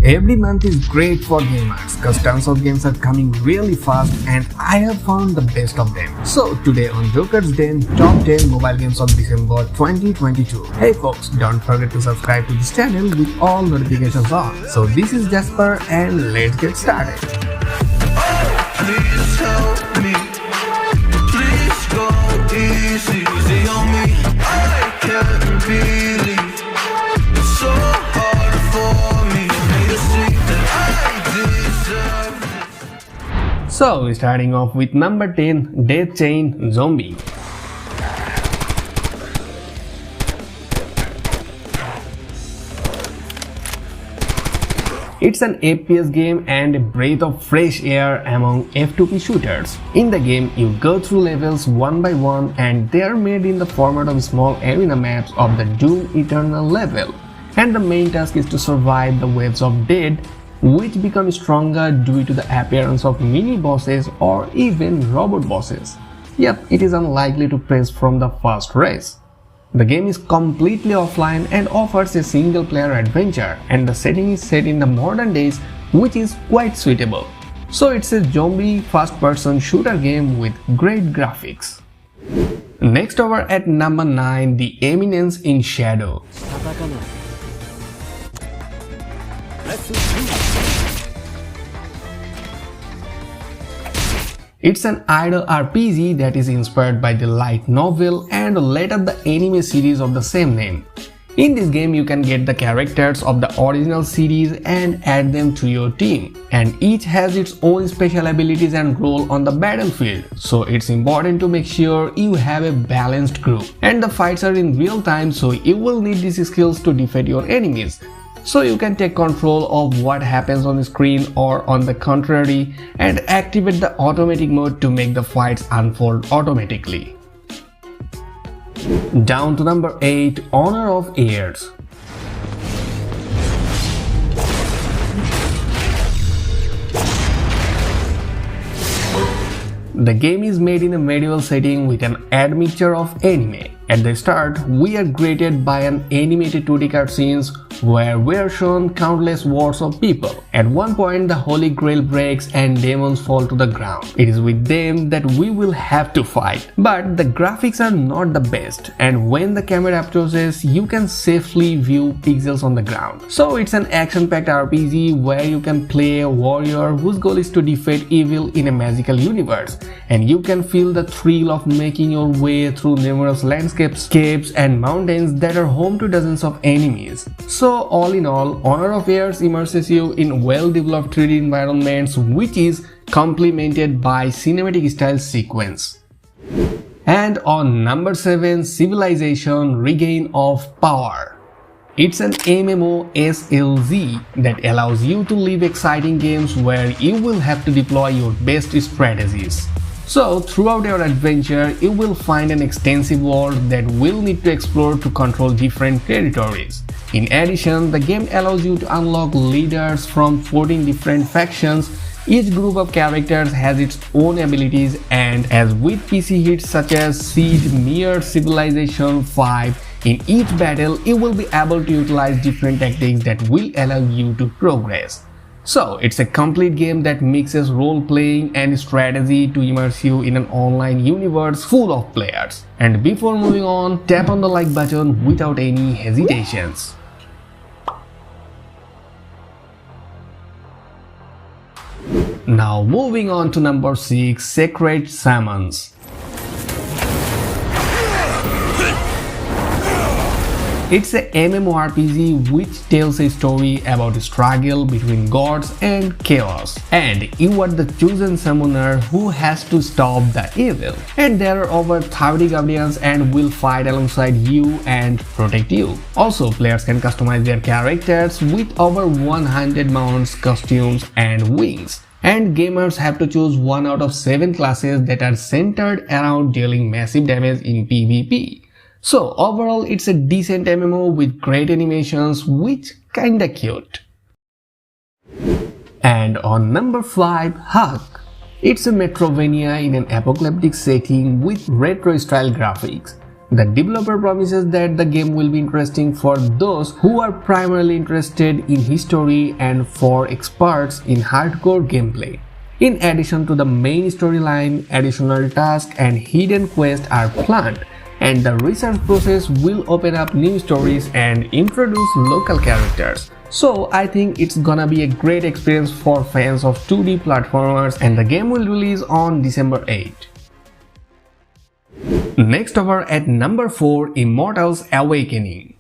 Every month is great for gamers cause tons of games are coming really fast and I have found the best of them. So today on Joker's Den, top 10 mobile games of December 2022. Hey folks, don't forget to subscribe to this channel with all notifications on. So this is Jasper and let's get started. Please help me. Please go easy on me. I can't believe it's so hard for me to see that I deserve this. So starting off with number 10, Death Chain Zombie. It's an FPS game and a breath of fresh air among F2P shooters. In the game, you go through levels one by one and they are made in the format of small arena maps of the Doom Eternal level. And the main task is to survive the waves of death, which become stronger due to the appearance of mini bosses or even robot bosses. Yep, it is unlikely to press from the first race. The game is completely offline and offers a single-player adventure, and the setting is set in the modern days, which is quite suitable. So it's a zombie first-person shooter game with great graphics. Next over at number 9, the Eminence in Shadow. It's an idle RPG that is inspired by the light novel and later the anime series of the same name. In this game, you can get the characters of the original series and add them to your team, and each has its own special abilities and role on the battlefield, so it's important to make sure you have a balanced group. And the fights are in real time, so you will need these skills to defeat your enemies. So you can take control of what happens on the screen or on the contrary and activate the automatic mode to make the fights unfold automatically. Down to number 8, Honor of Heirs. The game is made in a medieval setting with an admixture of anime. At the start, we are greeted by an animated 2D cutscenes where we are shown countless wars of people. At one point, the Holy Grail breaks and demons fall to the ground. It is with them that we will have to fight. But the graphics are not the best, and when the camera approaches, you can safely view pixels on the ground. So it's an action-packed RPG where you can play a warrior whose goal is to defeat evil in a magical universe, and you can feel the thrill of making your way through numerous landscapes, caves, and mountains that are home to dozens of enemies. So all in all, Honor of Heirs immerses you in well-developed 3D environments, which is complemented by cinematic style sequence. And on number 7, Civilization Reign of Power. It's an MMO SLZ that allows you to live exciting games where you will have to deploy your best strategies. So throughout your adventure, you will find an extensive world that will need to explore to control different territories. In addition, the game allows you to unlock leaders from 14 different factions. Each group of characters has its own abilities, and as with PC hits such as Siege, Near Civilization 5, in each battle you will be able to utilize different tactics that will allow you to progress. So it's a complete game that mixes role-playing and strategy to immerse you in an online universe full of players. And before moving on, tap on the like button without any hesitations. Now moving on to number 6, Sacred Summons. It's a MMORPG which tells a story about a struggle between gods and chaos, and you are the chosen summoner who has to stop the evil. And there are over 30 guardians and will fight alongside you and protect you. Also, players can customize their characters with over 100 mounts, costumes, and wings. And gamers have to choose one out of 7 classes that are centered around dealing massive damage in PvP. So overall, it's a decent MMO with great animations, which kinda cute. And on number 5, Huck. It's a Metrovania in an apocalyptic setting with retro-style graphics. The developer promises that the game will be interesting for those who are primarily interested in history and for experts in hardcore gameplay. In addition to the main storyline, additional tasks and hidden quests are planned, and the research process will open up new stories and introduce local characters. So I think it's gonna be a great experience for fans of 2D platformers, and the game will release on December 8. Next over at number 4, Immortals Awakening.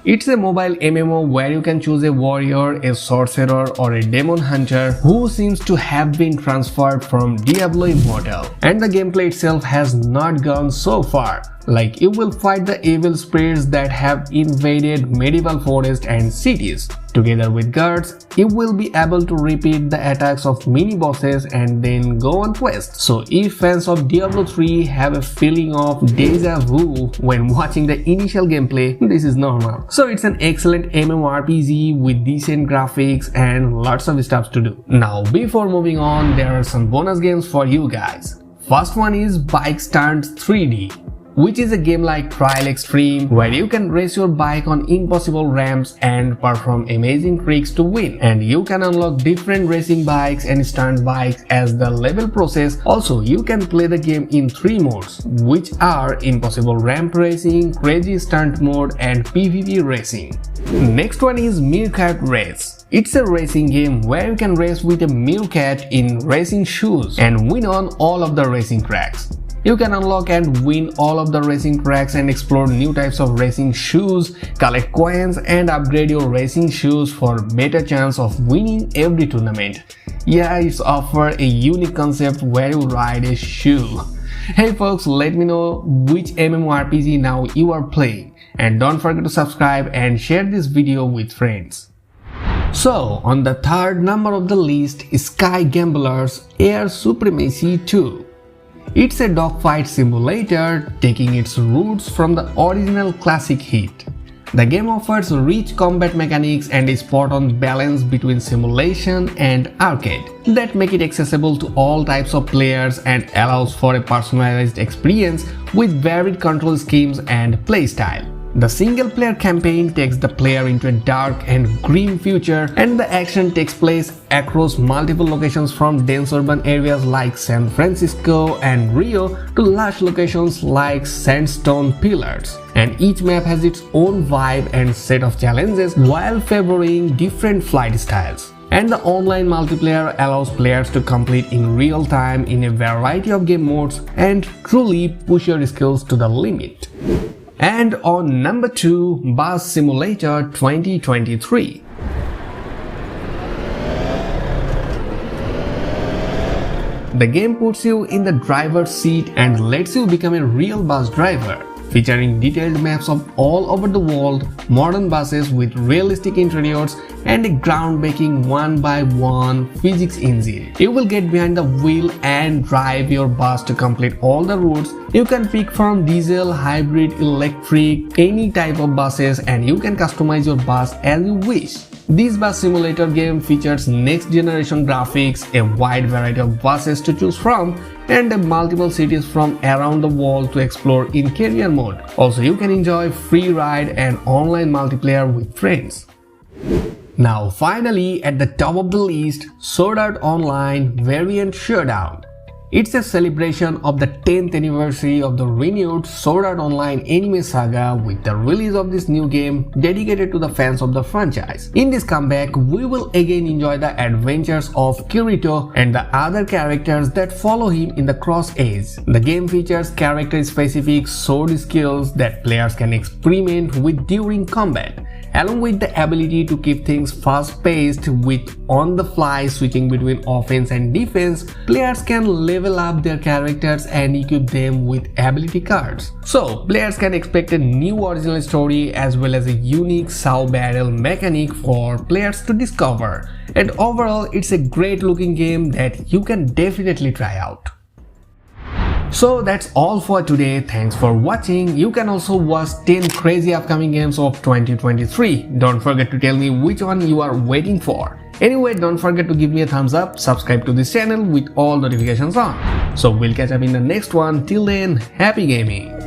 It's a mobile MMO where you can choose a warrior, a sorcerer or a demon hunter who seems to have been transferred from Diablo Immortal. And the gameplay itself has not gone so far. Like, you will fight the evil spirits that have invaded medieval forests and cities. Together with guards, you will be able to repeat the attacks of mini-bosses and then go on quests. So if fans of Diablo 3 have a feeling of deja vu when watching the initial gameplay, this is normal. So it's an excellent MMORPG with decent graphics and lots of stuff to do. Now before moving on, there are some bonus games for you guys. First one is Bike Stunts 3D, which is a game like Trial Extreme where you can race your bike on impossible ramps and perform amazing tricks to win. And you can unlock different racing bikes and stunt bikes as the level process. Also, you can play the game in 3 modes, which are Impossible Ramp Racing, Crazy Stunt Mode and PvP Racing. Next one is Meerkat Race. It's a racing game where you can race with a meerkat in racing shoes and win on all of the racing tracks. You can unlock and win all of the racing tracks and explore new types of racing shoes, collect coins and upgrade your racing shoes for better chance of winning every tournament. Yeah, it's offer a unique concept where you ride a shoe. Hey folks, let me know which MMORPG now you are playing, and don't forget to subscribe and share this video with friends. So, on the third number of the list is Sky Gambler's Air Supremacy 2. It's a dogfight simulator taking its roots from the original classic hit. The game offers rich combat mechanics and a spot-on balance between simulation and arcade that make it accessible to all types of players and allows for a personalized experience with varied control schemes and playstyle. The single-player campaign takes the player into a dark and grim future, and the action takes place across multiple locations from dense urban areas like San Francisco and Rio to lush locations like sandstone pillars. And each map has its own vibe and set of challenges while favoring different flight styles. And the online multiplayer allows players to complete in real time in a variety of game modes and truly push your skills to the limit. And on number 2, Bus Simulator 2023. The game puts you in the driver's seat and lets you become a real bus driver, featuring detailed maps of all over the world, modern buses with realistic interiors, and a groundbreaking 1x1 physics engine. You will get behind the wheel and drive your bus to complete all the routes. You can pick from diesel, hybrid, electric, any type of buses, and you can customize your bus as you wish. This bus simulator game features next generation graphics, a wide variety of buses to choose from, and multiple cities from around the world to explore in career mode. Also, you can enjoy free ride and online multiplayer with friends. Now finally, at the top of the list, Sword Art Online Variant Showdown. It's a celebration of the 10th anniversary of the renewed Sword Art Online anime saga with the release of this new game dedicated to the fans of the franchise. In this comeback, we will again enjoy the adventures of Kirito and the other characters that follow him in the Cross Age. The game features character-specific sword skills that players can experiment with during combat, along with the ability to keep things fast-paced with on-the-fly switching between offense and defense. Players can level up their characters and equip them with ability cards. So, players can expect a new original story as well as a unique saw battle mechanic for players to discover. And overall, it's a great looking game that you can definitely try out. So that's all for today. Thanks for watching. You can also watch 10 crazy upcoming games of 2023. Don't forget to tell me which one you are waiting for. Anyway, don't forget to give me a thumbs up, subscribe to this channel with all notifications on. So we'll catch up in the next one. Till then, happy gaming!